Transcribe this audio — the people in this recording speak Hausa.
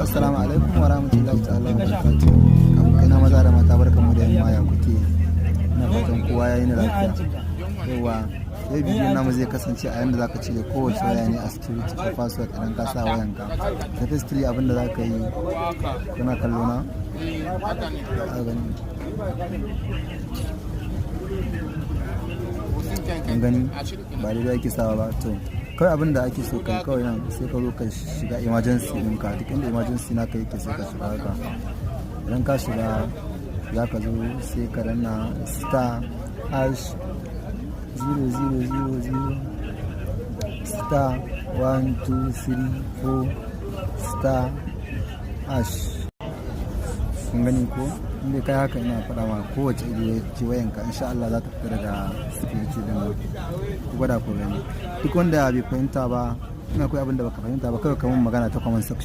Assalamu alaikum wa rahmatullahi ta'ala wa barakatuh. Abokaina maza da mata barkanmu da yamma, ya kuke? Ina fatan kowa ya yi ni lafiya. Yauwa, yau bidiyon namu zai kasance a yanda zaka cire kowace waya ne a security ko password idan ka sa wayanka. Da firstly abin da zaka yi, kuna kallo na? Kun gani ba daidai ake sawa ba. To kawai abin da ake so kai kawai nan sai ka zo ka shiga emergency ɗinka, duk inda emergency naka yake sai ka shiga haka. Idan ka shiga za ka zo sai ka danna star hash 0000 star 1234 star hash. Kun gani ko? Inda kai haka ina faɗa ma kowace iri wayanka insha Allah za ta fita daga security din nan. Ku gwada ku gani. Duk wanda bai fahimta ba, ina akwai abin da baka fahimta ba, kawai ka mun magana ta comment section.